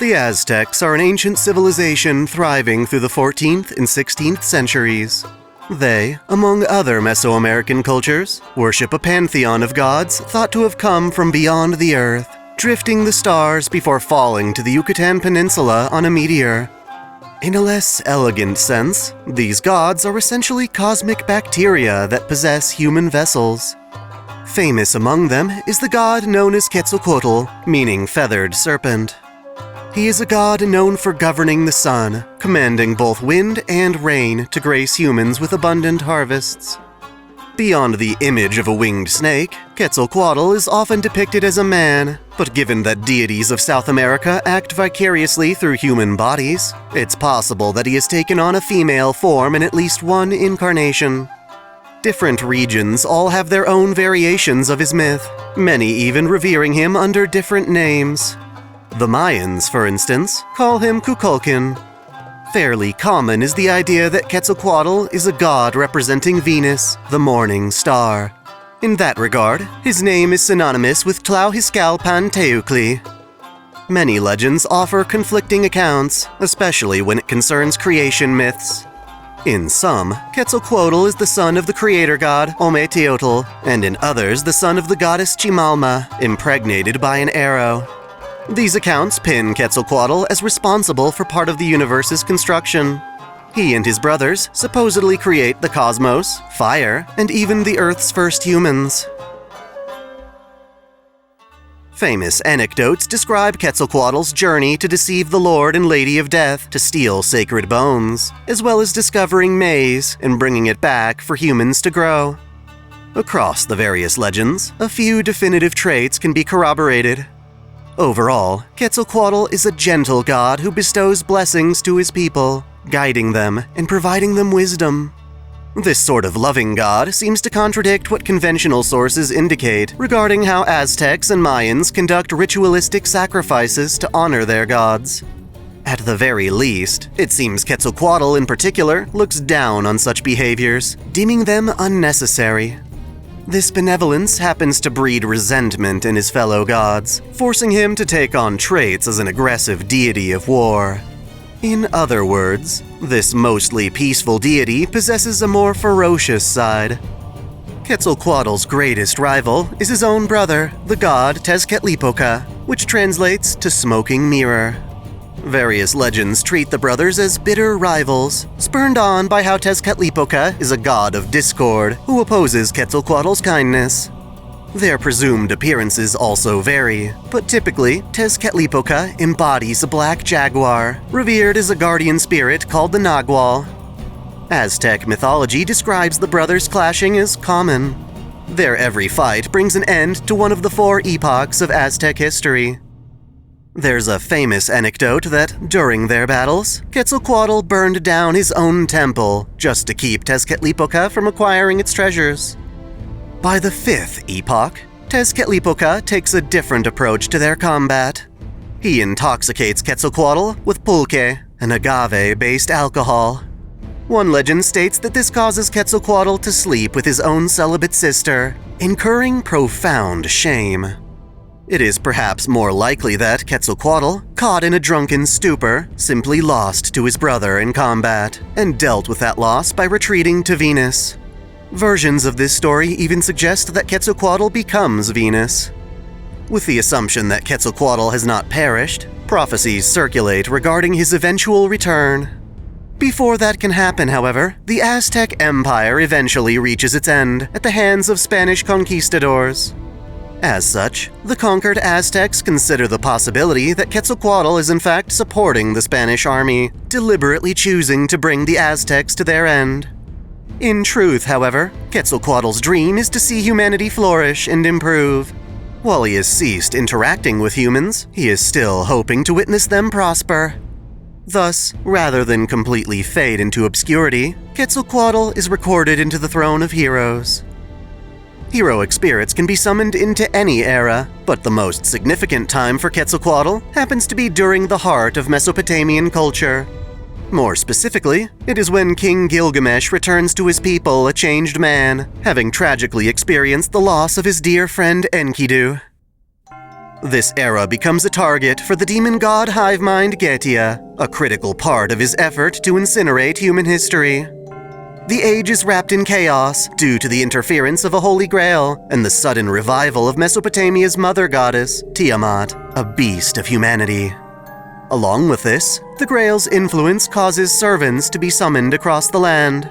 The Aztecs are an ancient civilization thriving through the 14th and 16th centuries. They, among other Mesoamerican cultures, worship a pantheon of gods thought to have come from beyond the Earth, drifting the stars before falling to the Yucatan Peninsula on a meteor. In a less elegant sense, these gods are essentially cosmic bacteria that possess human vessels. Famous among them is the god known as Quetzalcoatl, meaning feathered serpent. He is a god known for governing the sun, commanding both wind and rain to grace humans with abundant harvests. Beyond the image of a winged snake, Quetzalcoatl is often depicted as a man, but given that deities of South America act vicariously through human bodies, it's possible that he has taken on a female form in at least one incarnation. Different regions all have their own variations of his myth, many even revering him under different names. The Mayans, for instance, call him Kukulkan. Fairly common is the idea that Quetzalcoatl is a god representing Venus, the morning star. In that regard, his name is synonymous with Tlahuizcalpan-Teoclli. Many legends offer conflicting accounts, especially when it concerns creation myths. In some, Quetzalcoatl is the son of the creator god Ometeotl, and in others the son of the goddess Chimalma, impregnated by an arrow. These accounts pin Quetzalcoatl as responsible for part of the universe's construction. He and his brothers supposedly create the cosmos, fire, and even the Earth's first humans. Famous anecdotes describe Quetzalcoatl's journey to deceive the Lord and Lady of Death to steal sacred bones, as well as discovering maize and bringing it back for humans to grow. Across the various legends, a few definitive traits can be corroborated. Overall, Quetzalcoatl is a gentle god who bestows blessings to his people, guiding them and providing them wisdom. This sort of loving god seems to contradict what conventional sources indicate regarding how Aztecs and Mayans conduct ritualistic sacrifices to honor their gods. At the very least, it seems Quetzalcoatl in particular looks down on such behaviors, deeming them unnecessary. This benevolence happens to breed resentment in his fellow gods, forcing him to take on traits as an aggressive deity of war. In other words, this mostly peaceful deity possesses a more ferocious side. Quetzalcoatl's greatest rival is his own brother, the god Tezcatlipoca, which translates to smoking mirror. Various legends treat the brothers as bitter rivals, spurned on by how Tezcatlipoca is a god of discord who opposes Quetzalcoatl's kindness. Their presumed appearances also vary, but typically, Tezcatlipoca embodies a black jaguar, revered as a guardian spirit called the Nagual. Aztec mythology describes the brothers clashing as common. Their every fight brings an end to one of the 4 epochs of Aztec history. There's a famous anecdote that, during their battles, Quetzalcoatl burned down his own temple just to keep Tezcatlipoca from acquiring its treasures. By the 5th epoch, Tezcatlipoca takes a different approach to their combat. He intoxicates Quetzalcoatl with pulque, an agave-based alcohol. One legend states that this causes Quetzalcoatl to sleep with his own celibate sister, incurring profound shame. It is perhaps more likely that Quetzalcoatl, caught in a drunken stupor, simply lost to his brother in combat, and dealt with that loss by retreating to Venus. Versions of this story even suggest that Quetzalcoatl becomes Venus. With the assumption that Quetzalcoatl has not perished, prophecies circulate regarding his eventual return. Before that can happen, however, the Aztec Empire eventually reaches its end at the hands of Spanish conquistadors. As such, the conquered Aztecs consider the possibility that Quetzalcoatl is in fact supporting the Spanish army, deliberately choosing to bring the Aztecs to their end. In truth, however, Quetzalcoatl's dream is to see humanity flourish and improve. While he has ceased interacting with humans, he is still hoping to witness them prosper. Thus, rather than completely fade into obscurity, Quetzalcoatl is recorded into the throne of heroes. Heroic spirits can be summoned into any era, but the most significant time for Quetzalcoatl happens to be during the heart of Mesopotamian culture. More specifically, it is when King Gilgamesh returns to his people a changed man, having tragically experienced the loss of his dear friend Enkidu. This era becomes a target for the demon god hive mind Getia, a critical part of his effort to incinerate human history. The age is wrapped in chaos due to the interference of a holy grail and the sudden revival of Mesopotamia's mother goddess, Tiamat, a beast of humanity. Along with this, the grail's influence causes servants to be summoned across the land.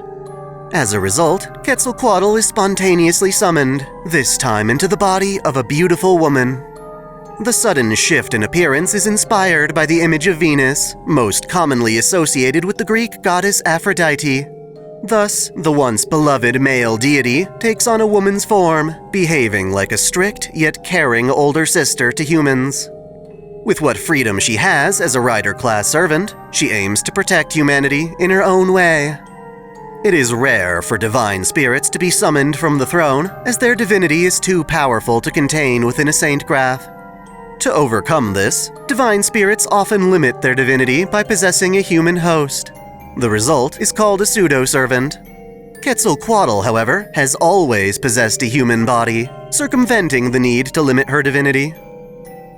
As a result, Quetzalcoatl is spontaneously summoned, this time into the body of a beautiful woman. The sudden shift in appearance is inspired by the image of Venus, most commonly associated with the Greek goddess Aphrodite. Thus, the once beloved male deity takes on a woman's form, behaving like a strict yet caring older sister to humans. With what freedom she has as a rider-class servant, she aims to protect humanity in her own way. It is rare for divine spirits to be summoned from the throne, as their divinity is too powerful to contain within a saint graph. To overcome this, divine spirits often limit their divinity by possessing a human host. The result is called a pseudo-servant. Quetzalcoatl, however, has always possessed a human body, circumventing the need to limit her divinity.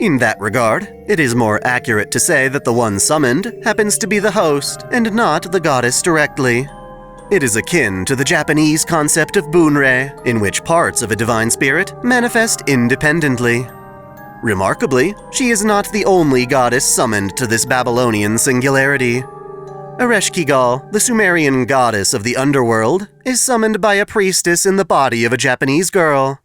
In that regard, it is more accurate to say that the one summoned happens to be the host and not the goddess directly. It is akin to the Japanese concept of bunrei, in which parts of a divine spirit manifest independently. Remarkably, she is not the only goddess summoned to this Babylonian singularity. Ereshkigal, the Sumerian goddess of the underworld, is summoned by a priestess in the body of a Japanese girl.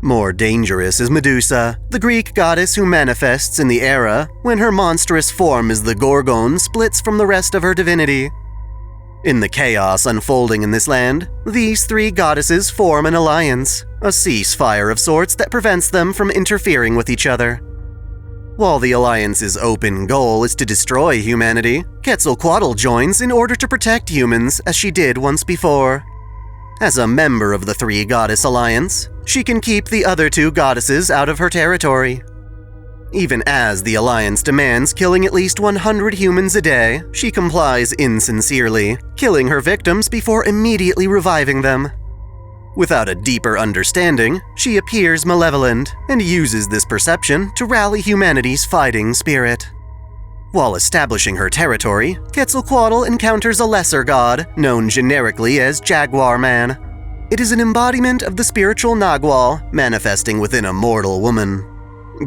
More dangerous is Medusa, the Greek goddess who manifests in the era when her monstrous form as the Gorgon splits from the rest of her divinity. In the chaos unfolding in this land, these three goddesses form an alliance, a ceasefire of sorts that prevents them from interfering with each other. While the Alliance's open goal is to destroy humanity, Quetzalcoatl joins in order to protect humans as she did once before. As a member of the Three Goddess Alliance, she can keep the other two goddesses out of her territory. Even as the Alliance demands killing at least 100 humans a day, she complies insincerely, killing her victims before immediately reviving them. Without a deeper understanding, she appears malevolent and uses this perception to rally humanity's fighting spirit. While establishing her territory, Quetzalcoatl encounters a lesser god, known generically as Jaguar Man. It is an embodiment of the spiritual Nagual, manifesting within a mortal woman.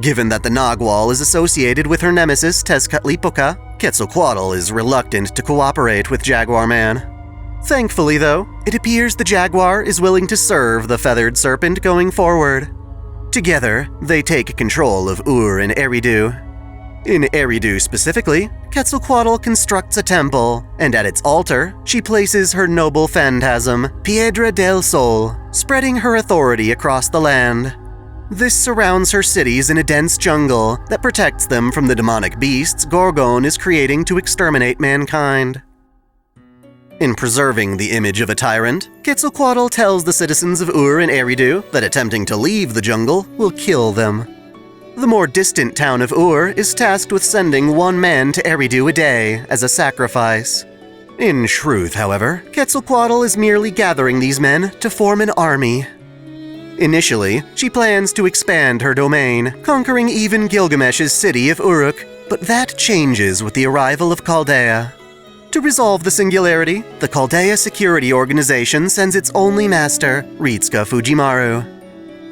Given that the Nagual is associated with her nemesis Tezcatlipoca, Quetzalcoatl is reluctant to cooperate with Jaguar Man. Thankfully, though, it appears the Jaguar is willing to serve the feathered serpent going forward. Together, they take control of Ur and Eridu. In Eridu specifically, Quetzalcoatl constructs a temple, and at its altar, she places her noble phantasm, Piedra del Sol, spreading her authority across the land. This surrounds her cities in a dense jungle that protects them from the demonic beasts Gorgon is creating to exterminate mankind. In preserving the image of a tyrant, Quetzalcoatl tells the citizens of Ur and Eridu that attempting to leave the jungle will kill them. The more distant town of Ur is tasked with sending one man to Eridu a day as a sacrifice. In truth, however, Quetzalcoatl is merely gathering these men to form an army. Initially, she plans to expand her domain, conquering even Gilgamesh's city of Uruk, but that changes with the arrival of Chaldea. To resolve the singularity, the Chaldea Security Organization sends its only master, Ritsuka Fujimaru.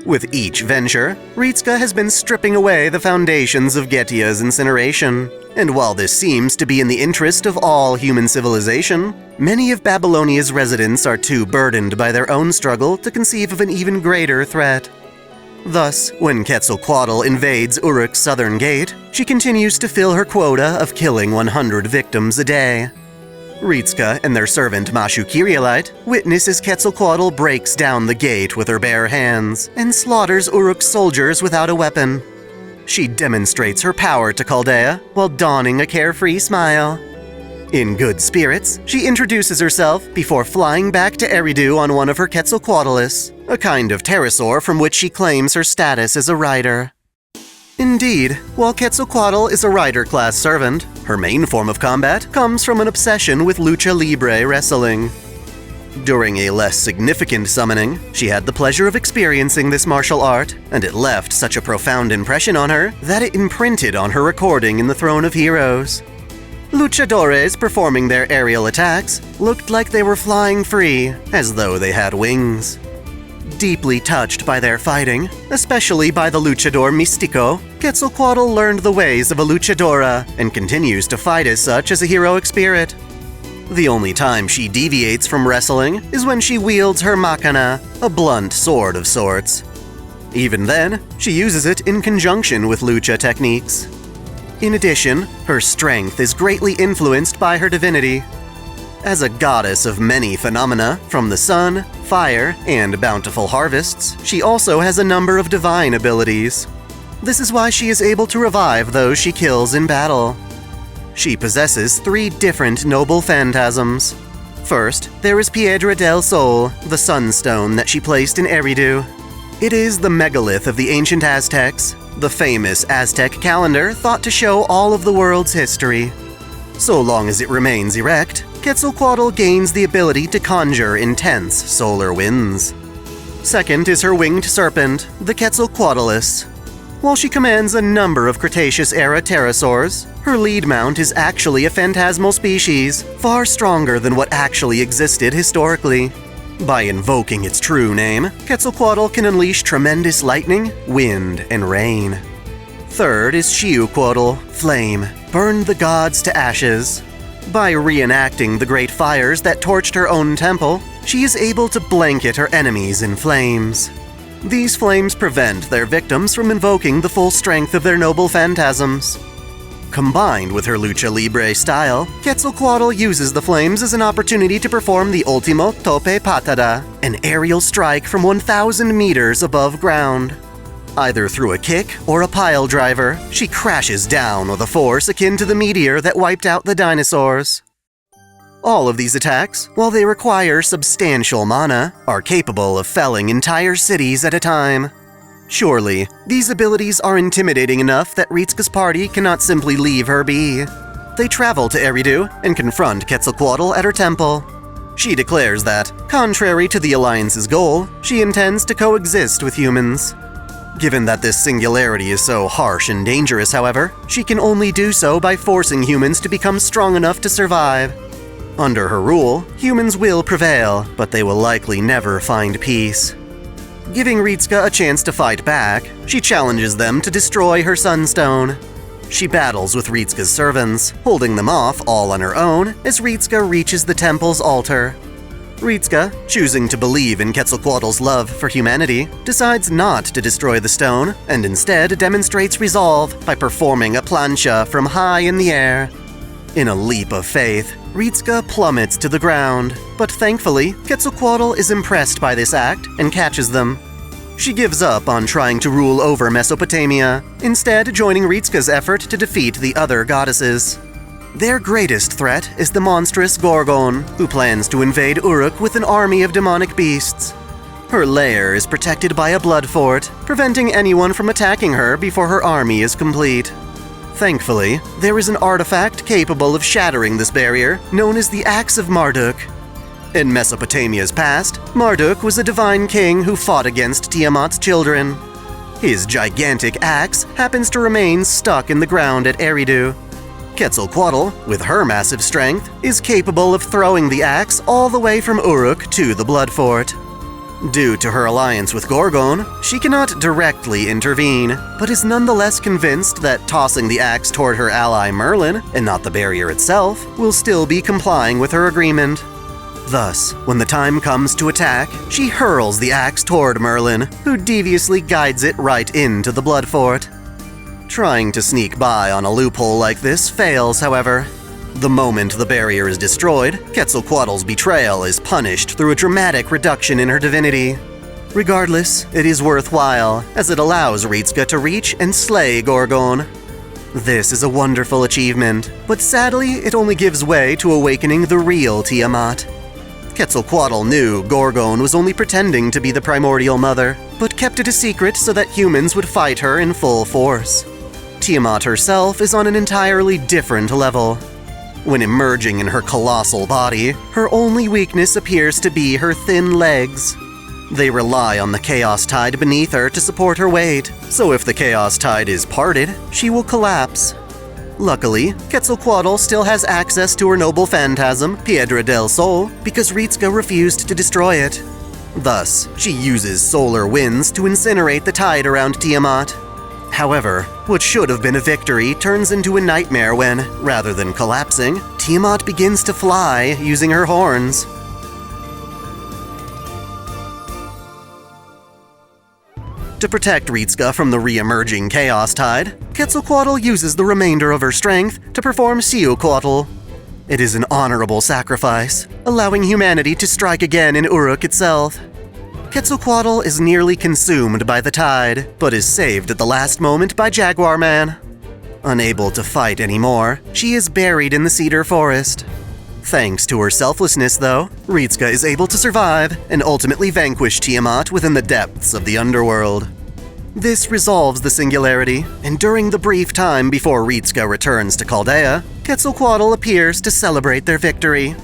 With each venture, Ritsuka has been stripping away the foundations of Getia's incineration. And while this seems to be in the interest of all human civilization, many of Babylonia's residents are too burdened by their own struggle to conceive of an even greater threat. Thus, when Quetzalcoatl invades Uruk's southern gate, she continues to fill her quota of killing 100 victims a day. Ritsuka and their servant Mashu Kyrielite witness as Quetzalcoatl breaks down the gate with her bare hands and slaughters Uruk's soldiers without a weapon. She demonstrates her power to Chaldea while donning a carefree smile. In good spirits, she introduces herself before flying back to Eridu on one of her Quetzalcoatlis, a kind of pterosaur from which she claims her status as a rider. Indeed, while Quetzalcoatl is a rider-class servant, her main form of combat comes from an obsession with lucha libre wrestling. During a less significant summoning, she had the pleasure of experiencing this martial art, and it left such a profound impression on her that it imprinted on her recording in the Throne of Heroes. Luchadores performing their aerial attacks looked like they were flying free, as though they had wings. Deeply touched by their fighting, especially by the luchador Místico, Quetzalcoatl learned the ways of a luchadora and continues to fight as such as a heroic spirit. The only time she deviates from wrestling is when she wields her macana, a blunt sword of sorts. Even then, she uses it in conjunction with lucha techniques. In addition, her strength is greatly influenced by her divinity. As a goddess of many phenomena, from the sun, fire, and bountiful harvests, she also has a number of divine abilities. This is why she is able to revive those she kills in battle. She possesses 3 different noble phantasms. First, there is Piedra del Sol, the sunstone that she placed in Eridu. It is the megalith of the ancient Aztecs, the famous Aztec calendar thought to show all of the world's history. So long as it remains erect, Quetzalcoatl gains the ability to conjure intense solar winds. Second is her winged serpent, the Quetzalcoatlus. While she commands a number of Cretaceous-era pterosaurs, her lead mount is actually a phantasmal species, far stronger than what actually existed historically. By invoking its true name, Quetzalcoatl can unleash tremendous lightning, wind, and rain. Third is Xiuhcoatl, flame, burn the gods to ashes. By reenacting the great fires that torched her own temple, she is able to blanket her enemies in flames. These flames prevent their victims from invoking the full strength of their noble phantasms. Combined with her lucha libre style, Quetzalcoatl uses the flames as an opportunity to perform the Ultimo Tope Patada, an aerial strike from 1,000 meters above ground. Either through a kick or a pile driver, she crashes down with a force akin to the meteor that wiped out the dinosaurs. All of these attacks, while they require substantial mana, are capable of felling entire cities at a time. Surely, these abilities are intimidating enough that Ritzka's party cannot simply leave her be. They travel to Eridu and confront Quetzalcoatl at her temple. She declares that, contrary to the Alliance's goal, she intends to coexist with humans. Given that this singularity is so harsh and dangerous, however, she can only do so by forcing humans to become strong enough to survive. Under her rule, humans will prevail, but they will likely never find peace. Giving Ritzka a chance to fight back, she challenges them to destroy her sunstone. She battles with Ritzka's servants, holding them off all on her own as Ritzka reaches the temple's altar. Ritzka, choosing to believe in Quetzalcoatl's love for humanity, decides not to destroy the stone and instead demonstrates resolve by performing a plancha from high in the air. In a leap of faith, Ritzka plummets to the ground, but thankfully, Quetzalcoatl is impressed by this act and catches them. She gives up on trying to rule over Mesopotamia, instead joining Ritzka's effort to defeat the other goddesses. Their greatest threat is the monstrous Gorgon, who plans to invade Uruk with an army of demonic beasts. Her lair is protected by a blood fort, preventing anyone from attacking her before her army is complete. Thankfully, there is an artifact capable of shattering this barrier, known as the Axe of Marduk. In Mesopotamia's past, Marduk was a divine king who fought against Tiamat's children. His gigantic axe happens to remain stuck in the ground at Eridu. Quetzalcoatl, with her massive strength, is capable of throwing the axe all the way from Uruk to the Blood Fort. Due to her alliance with Gorgon, she cannot directly intervene, but is nonetheless convinced that tossing the axe toward her ally Merlin, and not the barrier itself, will still be complying with her agreement. Thus, when the time comes to attack, she hurls the axe toward Merlin, who deviously guides it right into the Blood Fort. Trying to sneak by on a loophole like this fails, however. The moment the barrier is destroyed, Quetzalcoatl's betrayal is punished through a dramatic reduction in her divinity. Regardless, it is worthwhile, as it allows Ritzka to reach and slay Gorgon. This is a wonderful achievement, but sadly it only gives way to awakening the real Tiamat. Quetzalcoatl knew Gorgon was only pretending to be the primordial mother, but kept it a secret so that humans would fight her in full force. Tiamat herself is on an entirely different level. When emerging in her colossal body, her only weakness appears to be her thin legs. They rely on the chaos tide beneath her to support her weight, so if the chaos tide is parted, she will collapse. Luckily, Quetzalcoatl still has access to her noble phantasm, Piedra del Sol, because Ritska refused to destroy it. Thus, she uses solar winds to incinerate the tide around Tiamat. However, what should have been a victory turns into a nightmare when, rather than collapsing, Tiamat begins to fly using her horns. To protect Ritska from the re-emerging chaos tide, Quetzalcoatl uses the remainder of her strength to perform Siucoatl. It is an honorable sacrifice, allowing humanity to strike again in Uruk itself. Quetzalcoatl is nearly consumed by the tide, but is saved at the last moment by Jaguar Man. Unable to fight anymore, she is buried in the cedar forest. Thanks to her selflessness, though, Ritska is able to survive and ultimately vanquish Tiamat within the depths of the underworld. This resolves the singularity, and during the brief time before Ritska returns to Chaldea, Quetzalcoatl appears to celebrate their victory.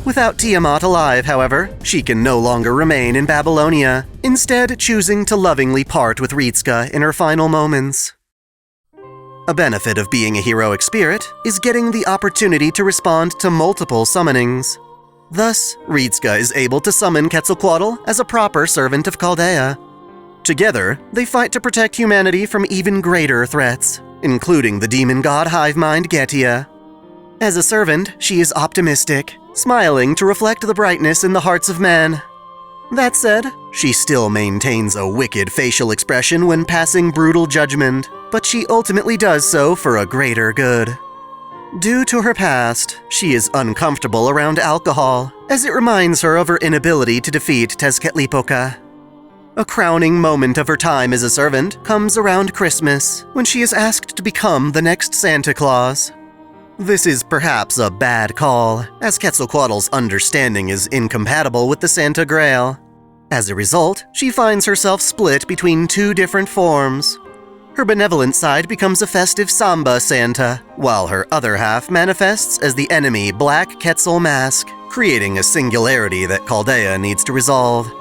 Without Tiamat alive, however, she can no longer remain in Babylonia, instead choosing to lovingly part with Ritska in her final moments. A benefit of being a heroic spirit is getting the opportunity to respond to multiple summonings. Thus, Ritska is able to summon Quetzalcoatl as a proper servant of Chaldea. Together, they fight to protect humanity from even greater threats, including the demon god Hivemind Getia. As a servant, she is optimistic, smiling to reflect the brightness in the hearts of men. That said, she still maintains a wicked facial expression when passing brutal judgment, but she ultimately does so for a greater good. Due to her past, she is uncomfortable around alcohol, as it reminds her of her inability to defeat Tezcatlipoca. A crowning moment of her time as a servant comes around Christmas, when she is asked to become the next Santa Claus. This is perhaps a bad call, as Quetzalcoatl's understanding is incompatible with the Santa Grail. As a result, she finds herself split between two different forms. Her benevolent side becomes a festive Samba Santa, while her other half manifests as the enemy Black Quetzal Mask, creating a singularity that Chaldea needs to resolve.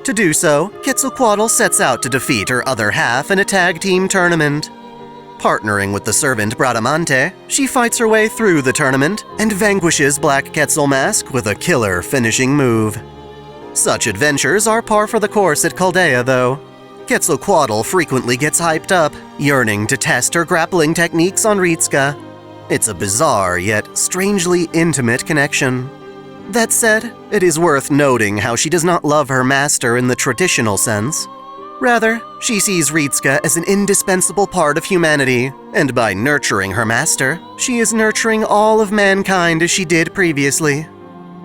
To do so, Quetzalcoatl sets out to defeat her other half in a tag team tournament. Partnering with the servant Bradamante, she fights her way through the tournament and vanquishes Black Quetzal Mask with a killer finishing move. Such adventures are par for the course at Chaldea, though. Quetzalcoatl frequently gets hyped up, yearning to test her grappling techniques on Ritska. It's a bizarre yet strangely intimate connection. That said, it is worth noting how she does not love her master in the traditional sense. Rather, she sees Ritska as an indispensable part of humanity, and by nurturing her master, she is nurturing all of mankind as she did previously.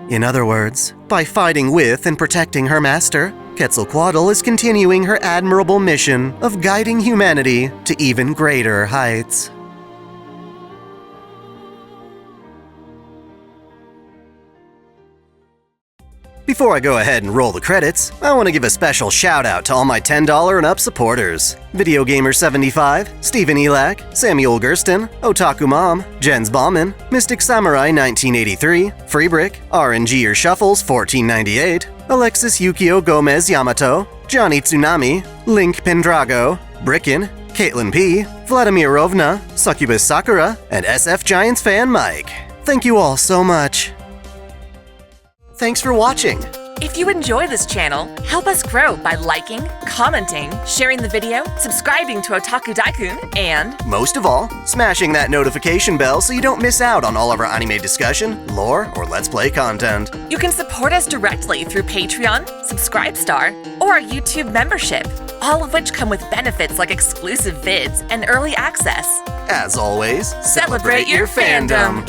In other words, by fighting with and protecting her master, Quetzalcoatl is continuing her admirable mission of guiding humanity to even greater heights. Before I go ahead and roll the credits, I want to give a special shout out to all my $10 and up supporters. Video Gamer 75, Stephen Elak, Samuel Gersten, Otaku Mom, Jens Bauman, Mystic Samurai 1983, Freebrick, RNG or Shuffles 1498, Alexis Yukio Gomez Yamato, Johnny Tsunami, Link Pendrago, Bricken, Caitlin P, Vladimir Rovna, Succubus Sakura, and SF Giants fan Mike. Thank you all so much. Thanks for watching! If you enjoy this channel, help us grow by liking, commenting, sharing the video, subscribing to OtakuDaiKun, and most of all, smashing that notification bell so you don't miss out on all of our anime discussion, lore, or Let's Play content. You can support us directly through Patreon, Subscribestar, or our YouTube membership, all of which come with benefits like exclusive vids and early access. As always, celebrate your fandom!